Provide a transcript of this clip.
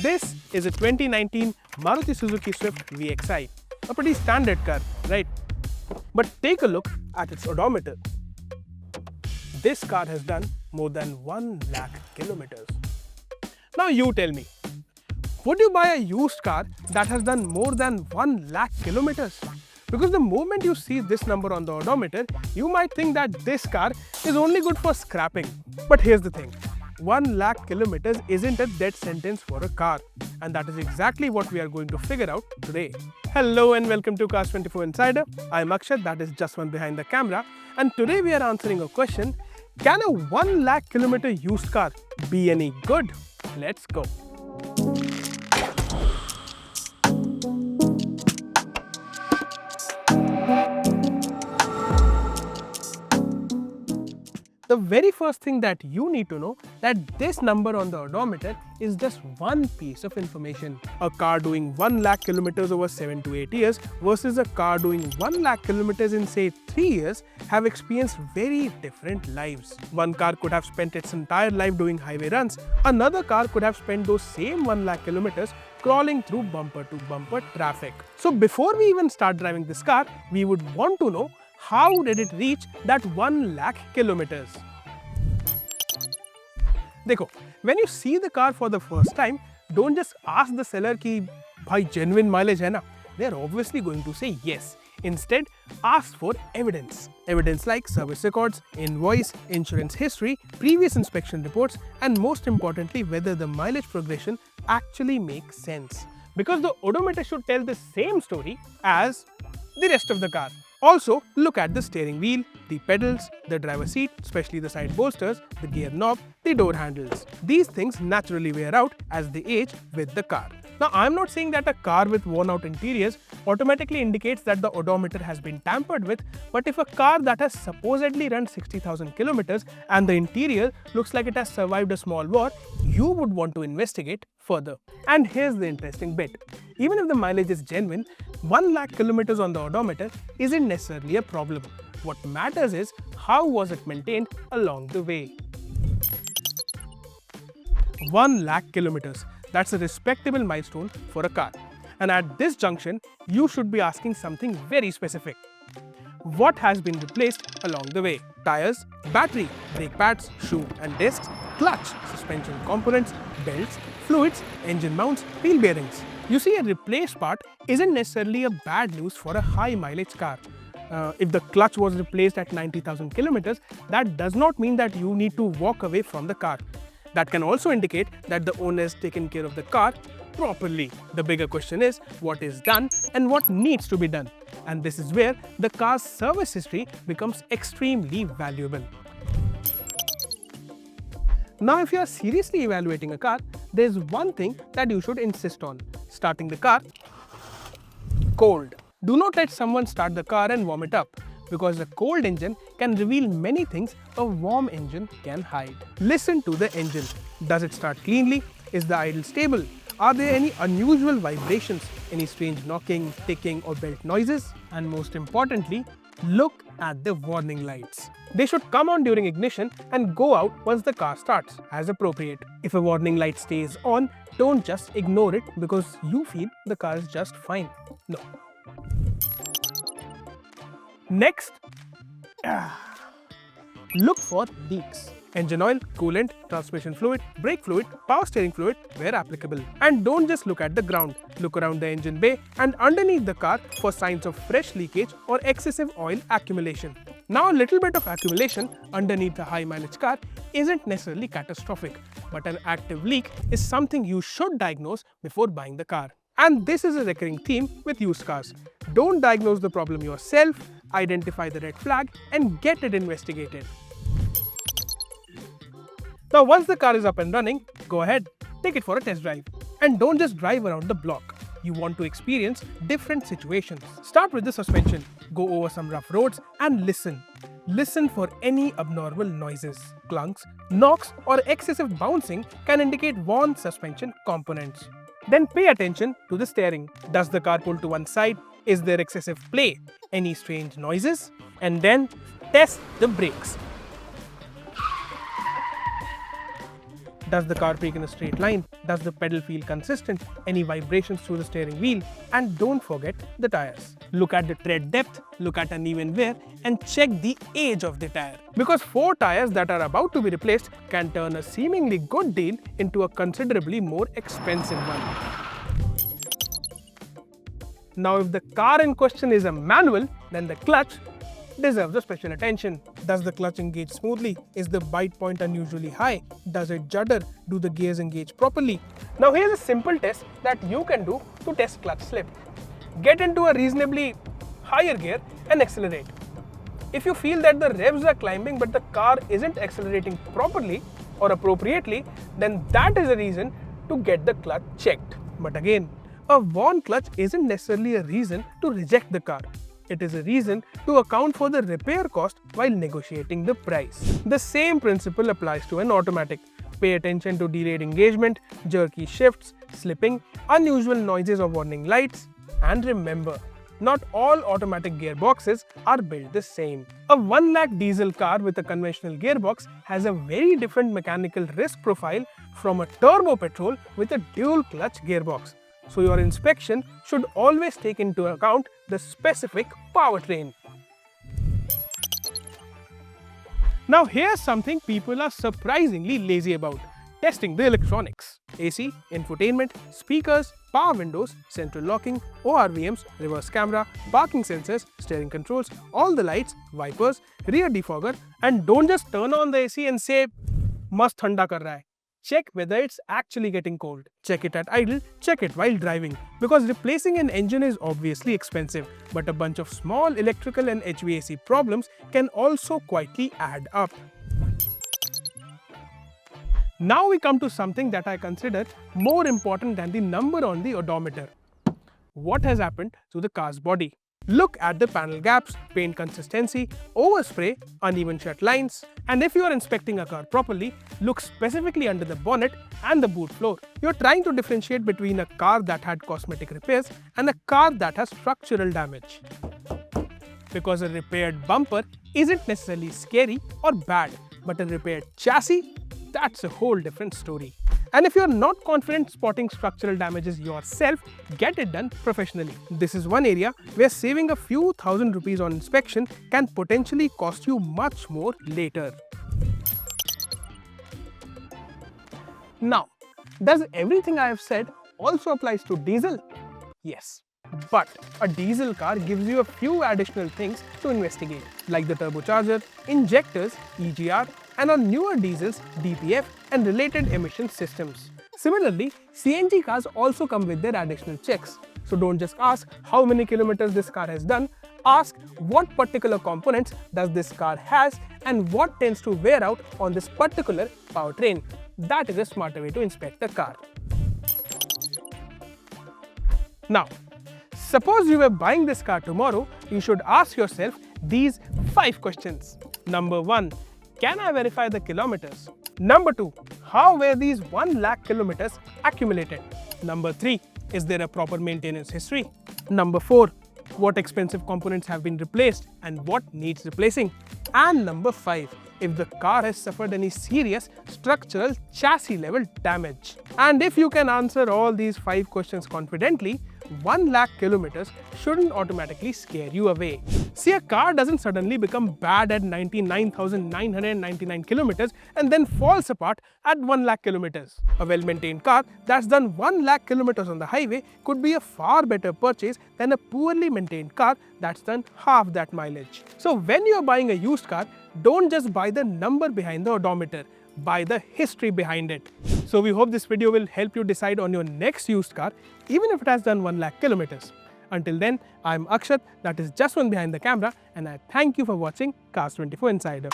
This is a 2019 Maruti Suzuki Swift VXI, a pretty standard car, right? But take a look at its odometer. This car has done more than 1 lakh kilometers. Now you tell me, would you buy a used car that has done more than 1 lakh kilometers? Because the moment you see this number on the odometer, you might think that this car is only good for scrapping. But here's the thing, 1 lakh kilometers isn't a death sentence for a car. And that is exactly what we are going to figure out today. Hello and welcome to Cars 24 Insider. I'm Akshat, that is just one behind the camera. And today we are answering a question, can a 1 lakh kilometer used car be any good? Let's go. The very first thing that you need to know that this number on the odometer is just one piece of information. A car doing 1 lakh kilometers over 7 to 8 years versus a car doing 1 lakh kilometers in say 3 years have experienced very different lives. One car could have spent its entire life doing highway runs. Another car could have spent those same 1 lakh kilometers crawling through bumper to bumper traffic. So before we even start driving this car, we would want to know how did it reach that 1 lakh kilometers? Dekho, when you see the car for the first time, don't just ask the seller ki bhai genuine mileage hai na. They are obviously going to say yes. Instead, ask for evidence. Evidence like service records, invoice, insurance history, previous inspection reports, and most importantly, whether the mileage progression actually makes sense. Because the odometer should tell the same story as the rest of the car. Also, look at the steering wheel, the pedals, the driver's seat, especially the side bolsters, the gear knob, the door handles. These things naturally wear out as they age with the car. Now, I'm not saying that a car with worn out interiors automatically indicates that the odometer has been tampered with, but if a car that has supposedly run 60,000 kilometers and the interior looks like it has survived a small war, you would want to investigate further. And here's the interesting bit. Even if the mileage is genuine, 1 lakh kilometers on the odometer isn't necessarily a problem. What matters is how was it maintained along the way. 1 lakh kilometers. That's a respectable milestone for a car. And at this junction, you should be asking something very specific. What has been replaced along the way? Tires, battery, brake pads, shoe and discs, clutch, suspension components, belts, fluids, engine mounts, wheel bearings. You see, a replaced part isn't necessarily a bad news for a high mileage car. If the clutch was replaced at 90,000 kilometers, that does not mean that you need to walk away from the car. That can also indicate that the owner has taken care of the car properly. The bigger question is what is done and what needs to be done. And this is where the car's service history becomes extremely valuable. Now, if you are seriously evaluating a car, there is one thing that you should insist on: starting the car cold. Do not let someone start the car and warm it up, because a cold engine can reveal many things a warm engine can hide. Listen to the engine. Does it start cleanly? Is the idle stable? Are there any unusual vibrations, any strange knocking, ticking or belt noises? And most importantly, look at the warning lights. They should come on during ignition and go out once the car starts, as appropriate. If a warning light stays on, don't just ignore it because you feel the car is just fine. No. Next, look for leaks. Engine oil, coolant, transmission fluid, brake fluid, power steering fluid where applicable. And don't just look at the ground. Look around the engine bay and underneath the car for signs of fresh leakage or excessive oil accumulation. Now, a little bit of accumulation underneath a high mileage car isn't necessarily catastrophic, but an active leak is something you should diagnose before buying the car. And this is a recurring theme with used cars. Don't diagnose the problem yourself, identify the red flag and get it investigated. Now, once the car is up and running, go ahead, take it for a test drive. And don't just drive around the block. You want to experience different situations. Start with the suspension, go over some rough roads and listen. Listen for any abnormal noises. Clunks, knocks or excessive bouncing can indicate worn suspension components. Then pay attention to the steering. Does the car pull to one side? Is there excessive play? Any strange noises? And then test the brakes. Does the car brake in a straight line? Does the pedal feel consistent? Any vibrations through the steering wheel? And don't forget the tires. Look at the tread depth, look at uneven wear, and check the age of the tire. Because 4 tires that are about to be replaced can turn a seemingly good deal into a considerably more expensive one. Now, if the car in question is a manual, then the clutch deserves a special attention. Does the clutch engage smoothly? Is the bite point unusually high? Does it judder? Do the gears engage properly? Now here's a simple test that you can do to test clutch slip. Get into a reasonably higher gear and accelerate. If you feel that the revs are climbing but the car isn't accelerating properly or appropriately, then that is a reason to get the clutch checked. But again, a worn clutch isn't necessarily a reason to reject the car. It is a reason to account for the repair cost while negotiating the price. The same principle applies to an automatic. Pay attention to delayed engagement, jerky shifts, slipping, unusual noises or warning lights, and remember, not all automatic gearboxes are built the same. A 1 lakh diesel car with a conventional gearbox has a very different mechanical risk profile from a turbo petrol with a dual clutch gearbox. So your inspection should always take into account the specific powertrain. Now here's something people are surprisingly lazy about: testing the electronics. AC, infotainment, speakers, power windows, central locking, ORVMs, reverse camera, parking sensors, steering controls, all the lights, wipers, rear defogger, and don't just turn on the AC and say, "Mast thanda kar raha hai." Check whether it's actually getting cold. Check it at idle, check it while driving. Because replacing an engine is obviously expensive, but a bunch of small electrical and HVAC problems can also quietly add up. Now we come to something that I consider more important than the number on the odometer. What has happened to the car's body? Look at the panel gaps, paint consistency, overspray, uneven shut lines. And if you are inspecting a car properly, look specifically under the bonnet and the boot floor. You're trying to differentiate between a car that had cosmetic repairs and a car that has structural damage. Because a repaired bumper isn't necessarily scary or bad, but a repaired chassis, that's a whole different story. And if you're not confident spotting structural damages yourself, get it done professionally. This is one area where saving a few thousand rupees on inspection can potentially cost you much more later. Now, does everything I have said also applies to diesel? Yes. But a diesel car gives you a few additional things to investigate, like the turbocharger, injectors, EGR, and on newer diesels, DPF and related emission systems. Similarly, CNG cars also come with their additional checks. So don't just ask how many kilometers this car has done, ask what particular components does this car has and what tends to wear out on this particular powertrain. That is a smarter way to inspect the car. Now, suppose you were buying this car tomorrow, you should ask yourself these 5 questions. Number 1. Can I verify the kilometers? Number 2. How were these 1 lakh kilometers accumulated? Number 3. Is there a proper maintenance history? Number 4. What expensive components have been replaced and what needs replacing? And number 5. If the car has suffered any serious structural chassis level damage. And if you can answer all these 5 questions confidently, 1 lakh kilometers shouldn't automatically scare you away. See, a car doesn't suddenly become bad at 99,999 kilometers and then falls apart at 1 lakh kilometers. A well-maintained car that's done 1 lakh kilometers on the highway could be a far better purchase than a poorly maintained car that's done half that mileage. So when you're buying a used car, don't just buy the number behind the odometer, buy the history behind it. So we hope this video will help you decide on your next used car, even if it has done 1 lakh kilometers. Until then, I'm Akshat, that is just one behind the camera, and I thank you for watching Cars 24 Insider.